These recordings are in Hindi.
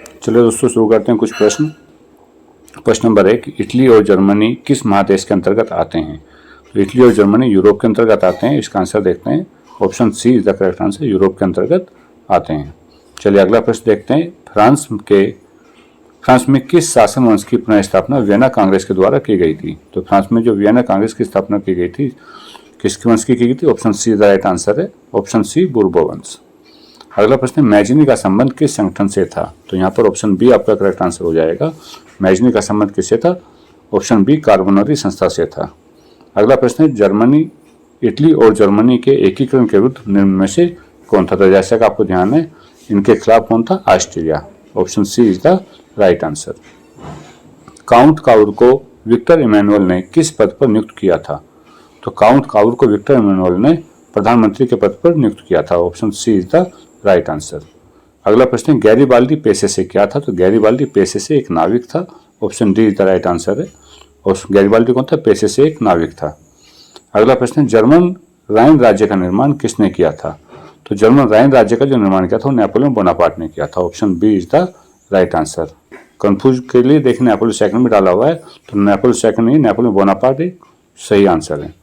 चलो दोस्तों शुरू करते हैं कुछ प्रश्न। प्रश्न नंबर 1, इटली और जर्मनी किस महादेश के अंतर्गत आते हैं? तो इटली और जर्मनी यूरोप के अंतर्गत आते हैं। इसका आंसर देखते हैं, option C is the correct answer, Europe के अंतर्गत आते हैं। चलिए अगला प्रश्न देखते हैं। फ्रांस में किस शासन वंश की पुनर्स्थापना वियना कांग्रेस के द्वारा की गई थी? तो फ्रांस में जो वियना कांग्रेस की स्थापना की गई थी, किसके वंश की गई थी? Option see the right answer है, ऑप्शन सी बूर्बो वंश। अगला प्रश्न, मैजिनी का संबंध किस संगठन से था? तो यहाँ पर ऑप्शन बी आपका करेक्ट आंसर हो जाएगा। मैजिनी का संबंध किससे था? ऑप्शन बी कार्बोनरी संस्था से था। अगला प्रश्न है, जर्मनी, इटली और जर्मनी के एकीकरण के विरुद्ध निम्न में से कौन था? तो जैसा कि आपको ध्यान है, इनके खिलाफ कौन था? Austria. Option C is the right answer. Count Cavour को विक्टर इमैनुअल ने किस पद पर नियुक्त किया था? तो काउंट काउर को विक्टर इमैनुअल ने प्रधानमंत्री के पद पर नियुक्त किया था। Option C is the right answer. अगला प्रश्न, गैरीबाल्दी पेशे से क्या था? तो गैरीबाल्दी पेशे से एक नाविक था। Option D is the right answer है। और गैरीबाल्दी कौन था? पेशे से एक नाविक था। अगला प्रश्न, जर्मन राइन राज्य का निर्माण किसने किया था? तो जर्मन राइन राज्य का जो निर्माण किया था वो नेपोलियन बोनापार्ट ने किया था। Option B is the right answer. Confuse के लिए देखिए नेपोलियन सेकंड में डाला हुआ है, तो नेपोलियन सेकंड नहीं, नेपोलियन बोनापार्ट एक सही आंसर है।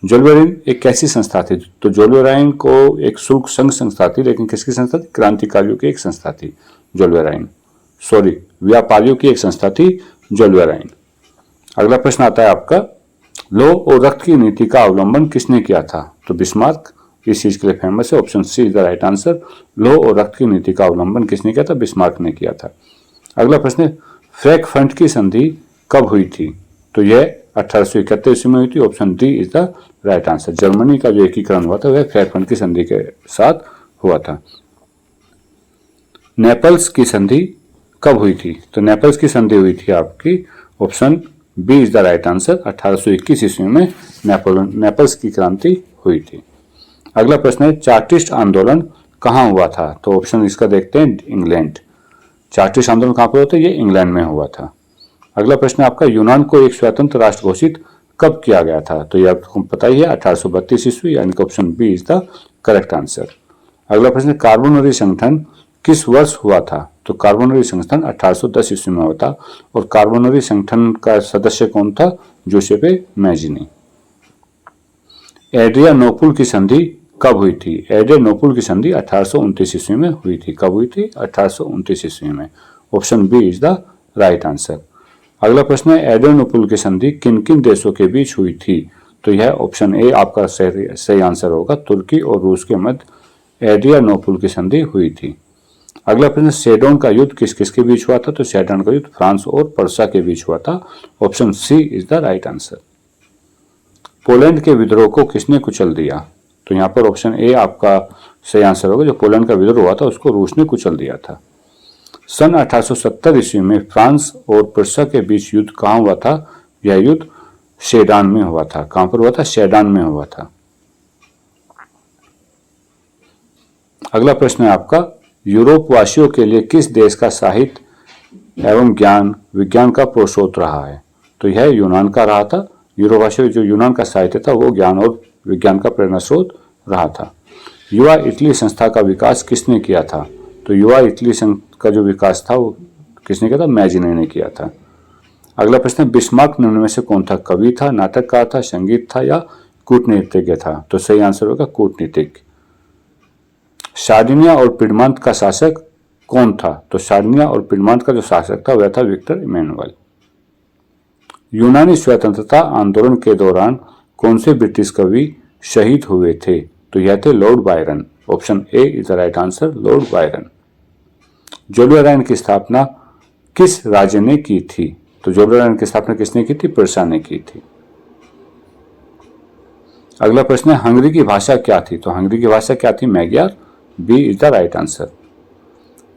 जोल्वेराइन एक कैसी संस्था थी? तो जोल्वेराइन को एक शुल्क संघ संस्था थी, लेकिन किसकी संस्था थी? क्रांतिकारियों की एक संस्था थी जोल्वेराइन, सॉरी व्यापारियों की एक संस्था थी जोल्वेराइन। अगला प्रश्न आता है आपका, लौह और रक्त की नीति का अवलंबन किसने किया था? तो बिस्मार्क इस चीज के लिए फेमस है। Option C is the right answer. लौह और रक्त की नीति का अवलंबन किसने किया था? बिस्मार्क ने किया था। अगला प्रश्न, फ्रैंकफर्ट की संधि कब हुई थी? तो यह 1871 ईस्वी में हुई थी। Option D is the right answer. Germany का जो एकीकरण हुआ था वह फ्रैंकफर्ट की संधि के साथ हुआ था। नेपल्स की संधि कब हुई थी? तो नेपल्स की संधि हुई थी आपकी, option B is the right answer. 1821 ईस्वी में नेपल्स की क्रांति हुई थी। अगला प्रश्न है, चार्टिस्ट आंदोलन कहाँ हुआ था? तो ऑप्शन इसका देखते हैं, इंग्लैंड। चार्टिस्ट आंदोलन कहाँ पर होता है? ये इंग्लैंड में हुआ था। अगला प्रश्न आपका, यूनान को एक स्वतंत्र राष्ट्र घोषित कब किया गया था? तो यह आपको पता ही है, 1832 ईस्वी, यानी कि option B is the correct answer. अगला प्रश्न, कार्बोनरी संगठन किस वर्ष हुआ था? तो कार्बोनरी संगठन 1810 ईस्वी में हुआ था। और कार्बोनरी संगठन का सदस्य कौन था? जोसेफे मैजिनी। एड्रियानोपुल की संधि कब हुई थी? एड्रियानोपुल की संधि 1829 ईस्वी में हुई थी। कब हुई थी? 1829 ईस्वी में। Option B is the right answer. अगला प्रश्न है, एड्रियानोपुल की संधि किन किन देशों के बीच हुई थी? तो यह ऑप्शन ए आपका सही आंसर होगा। तुर्की और रूस के मध्य एड्रियानोपुल की संधि हुई थी। अगला प्रश्न, सेडोन का युद्ध किस किस के बीच हुआ था? तो सेडोन का युद्ध फ्रांस और पर्सा के बीच हुआ था। Option C is the right answer. Poland के विद्रोह को किसने कुचल दिया? तो यहाँ पर ऑप्शन ए आपका सही आंसर होगा। जो पोलैंड का विद्रोह हुआ था उसको रूस ने कुचल दिया था। सन 1870 ईस्वी में फ्रांस और पर्सा के बीच युद्ध कहाँ हुआ था? यह युद्ध सेडान में हुआ था। कहाँ पर हुआ था? सेडान में हुआ था। अगला प्रश्न है आपका, यूरोप वासियों के लिए किस देश का साहित्य एवं ज्ञान विज्ञान का प्रोत्साहन रहा है? तो यह यूनान का रहा था। यूरोप वासियों जो यूनान का साहित्य था वो ज्ञान और विज्ञान का प्रेरणा स्रोत रहा था। युवा इटली संस्था का विकास किसने किया था? तो युवा इटली संघ का जो विकास था वो किसने किया था? मैजिनी ने किया था। अगला प्रश्न, बिस्मार्क निम्न में से कौन था? कवि था, नाटककार था, संगीत था या कूटनीतिज्ञ था? तो सही आंसर होगा कूटनीतिज्ञ। सार्डिनिया और पिडमांत का शासक कौन था? तो सार्डिनिया और पिडमांत का जो शासक था वह था विक्टर इमैनुअल। यूनानी स्वतंत्रता आंदोलन के दौरान कौन से ब्रिटिश कवि शहीद हुए थे? तो यह थे Lord Byron. Option A is the right answer, Lord Byron. Zollverein की स्थापना किस राज्य ने की थी? तो जोल्वेराइन की स्थापना किसने की थी? पर्सा ने की थी। अगला प्रश्न है, हंगरी की भाषा क्या थी? तो हंगरी की भाषा क्या थी? Magyar. B is the right answer.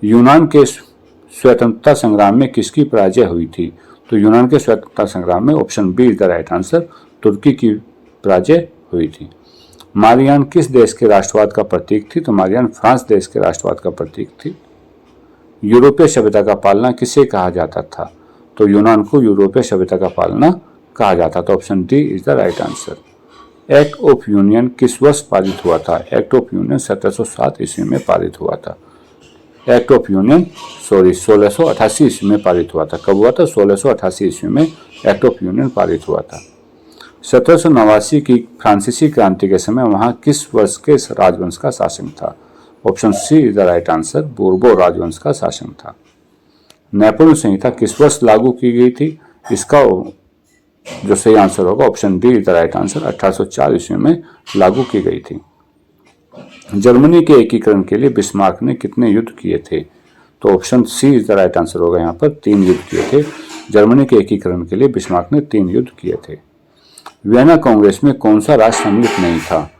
यूनान के स्वतंत्रता संग्राम में किसकी पराजय हुई थी? तो यूनान के स्वतंत्रता संग्राम में option B is the right answer, तुर्की की पराजय हुई थी। मारियान किस देश के राष्ट्रवाद का प्रतीक थी? तो मारियान फ्रांस देश के राष्ट्रवाद का प्रतीक थी। यूरोपीय सभ्यता का पालना किसे कहा जाता था? तो यूनान को यूरोपीय सभ्यता का पालना कहा जाता था। Option D is the right answer. Act of union किस वर्ष पारित हुआ था? एक्ट ऑफ यूनियन 1707 ईस्वी में पारित हुआ था। एक्ट ऑफ यूनियन 1688 ईस्वी में पारित हुआ था। कब हुआ था? 1688 ईस्वी में एक्ट ऑफ यूनियन पारित हुआ था। 1789 की फ्रांसीसी क्रांति के समय वहां किस वर्ष के राजवंश का शासन था? Option C is the right answer, Bourbon राजवंश का शासन था। नेपोलियन संहिता किस वर्ष लागू की गई थी? इसका जो सही आंसर होगा option D is the right answer, 1804 ईस्वी में लागू की गई थी। जर्मनी के एकीकरण के लिए बिस्मार्क ने कितने युद्ध किए थे? तो option C is the right answer होगा यहाँ पर, 3 युद्ध किए थे। जर्मनी के एकीकरण के लिए बिस्मार्क ने 3 युद्ध किए थे। वियना कांग्रेस में कौन सा राष्ट्र सम्मिलित नहीं था?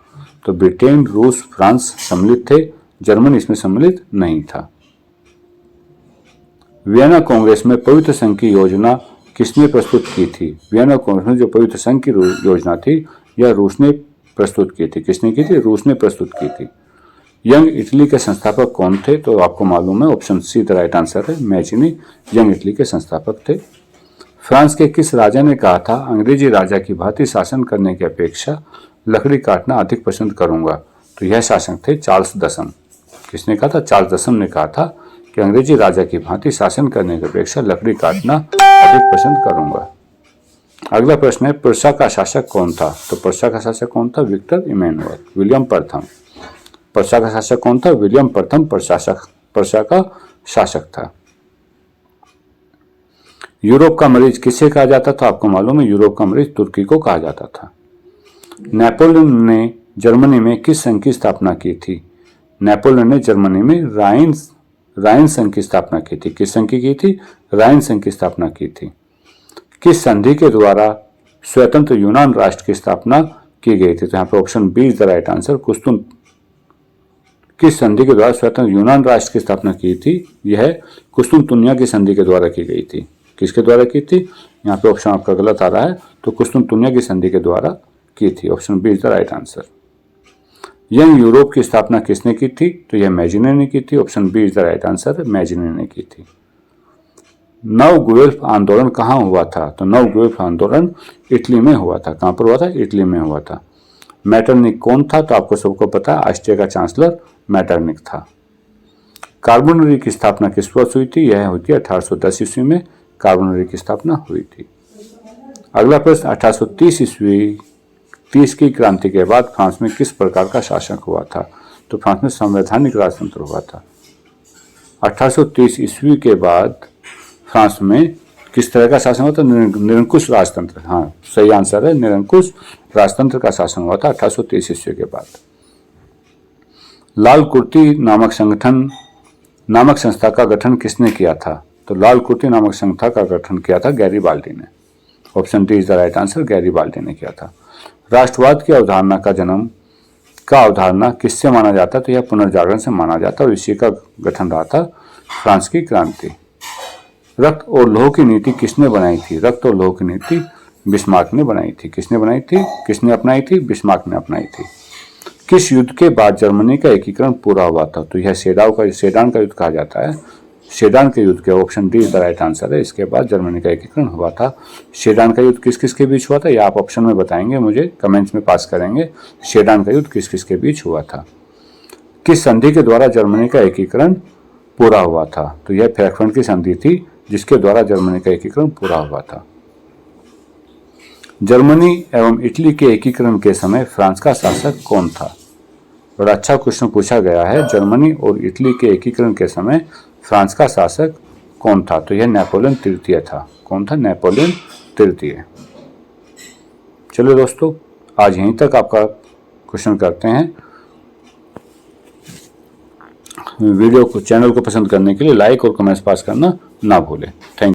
तो ब्रिटेन, रूस, फ्रांस सम्मिलित थे, जर्मनी इसमें सम्मिलित नहीं था। वियना कांग्रेस में पवित्र संघ की योजना किसने प्रस्तुत की थी? वियना कांग्रेस में जो पवित्र संघ की योजना थी यह रूस ने प्रस्तुत की थी। किसने की थी? रूस ने प्रस्तुत की थी। यंग इटली के संस्थापक कौन थे? तो आपको मालूम है, option see the right answer है, मैजिनी यंग इटली के संस्थापक थे। फ्रांस के किस राजा ने कहा था, अंग्रेजी राजा की भांति शासन करने की अपेक्षा लकड़ी काटना अधिक पसंद करूंगा? तो यह शासक थे चार्ल्स दसम। किसने कहा था? चार्ल्स दसम ने कहा था कि अंग्रेजी राजा की भांति शासन करने की अपेक्षा लकड़ी काटना अधिक पसंद करूंगा। अगला प्रश्न है, पर्सा का शासक कौन था? तो पर्सा का शासक कौन था? विक्टर इमैनुअल, विलियम प्रथम। पर्सा का शासक कौन था? विलियम प्रथम पर्सा का शासक था। यूरोप का मरीज किसे कहा जाता था? आपको मालूम है, यूरोप का मरीज तुर्की को कहा जाता था। नेपोलियन ने जर्मनी में किस संघ की स्थापना की थी? नेपोलियन ने जर्मनी में राइन संघ की स्थापना की थी। किस संघ की थी? राइन संघ की स्थापना की थी। किस संधि के द्वारा स्वतंत्र यूनान राष्ट्र की स्थापना की गई थी? तो यहाँ पर option B is the right answer, किस संधि के द्वारा स्वतंत्र यूनान राष्ट्र की स्थापना की थी? यह कुस्तुनतुनिया की संधि के द्वारा की गई थी। किसके द्वारा की थी? यहाँ पे ऑप्शन आपका गलत आ रहा है, तो कुस्तुनतुनिया की संधि के द्वारा की थी। Option B is the right answer. Young Europe की स्थापना किसने की थी? तो यह मैजिने ने की थी। Option B is the right answer, Mazzini ने की थी। नव गुएल्फ आंदोलन कहाँ हुआ था? तो नव गुएल्फ आंदोलन इटली में हुआ था। कहाँ पर हुआ था? इटली में हुआ था। मैटरनिक कौन था? तो आपको सबको पता है, ऑस्ट्रिया का चांसलर मैटरनिक था। कार्बोनरी की स्थापना किस वर्ष हुई थी? यह हुई थी 1810 ईस्वी में कार्बोनरी की स्थापना हुई थी। अगला प्रश्न, 1830 की क्रांति के बाद फ्रांस में किस प्रकार का शासक हुआ था? तो फ्रांस में संवैधानिक राजतंत्र हुआ था। 1830 ईस्वी के बाद फ्रांस में किस तरह का शासन हुआ था? निरंकुश राजतंत्र। हाँ, सही आंसर है, निरंकुश राजतंत्र का शासन हुआ था 1830 ईस्वी के बाद। लाल कुर्ती नामक संस्था का गठन किसने किया था? तो लाल कुर्ती नामक संस्था का गठन किया था गैरीबाल्डी ने। Option D is the right answer, Garibaldi ने किया था। राष्ट्रवाद की अवधारणा अवधारणा किससे माना जाता है? तो यह पुनर्जागरण से माना जाता है और इसी का गठन रहा था फ्रांस की क्रांति। रक्त और लौह की नीति किसने बनाई थी? रक्त और लौह की नीति बिस्मार्क ने बनाई थी। किसने बनाई थी? किसने अपनाई थी? बिस्मार्क ने अपनाई थी। किस युद्ध के बाद जर्मनी का एकीकरण पूरा हुआ था? तो यह सेडान का युद्ध कहा जाता है। सेडान के युद्ध के option D is the right answer है। इसके बाद जर्मनी का एकीकरण हुआ था। सेडान का युद्ध किस किस के बीच हुआ था? यह आप ऑप्शन में बताएंगे, मुझे कमेंट्स में पास करेंगे। सेडान का युद्ध किस किस के बीच हुआ था? किस संधि के द्वारा जर्मनी का एकीकरण पूरा हुआ था? तो यह फ्रैंकफर्ट की संधि थी जिसके द्वारा जर्मनी का एकीकरण पूरा हुआ था। जर्मनी एवं इटली के एकीकरण के समय फ्रांस का शासक कौन था? बड़ा अच्छा क्वेश्चन पूछा गया है। जर्मनी और इटली के एकीकरण के समय फ्रांस का शासक कौन था? तो यह नेपोलियन तृतीय था। कौन था? नेपोलियन तृतीय। चलिए दोस्तों, आज यहीं तक आपका क्वेश्चन करते हैं। वीडियो को, चैनल को पसंद करने के लिए लाइक और कमेंट्स पास करना ना भूलें। Thank you.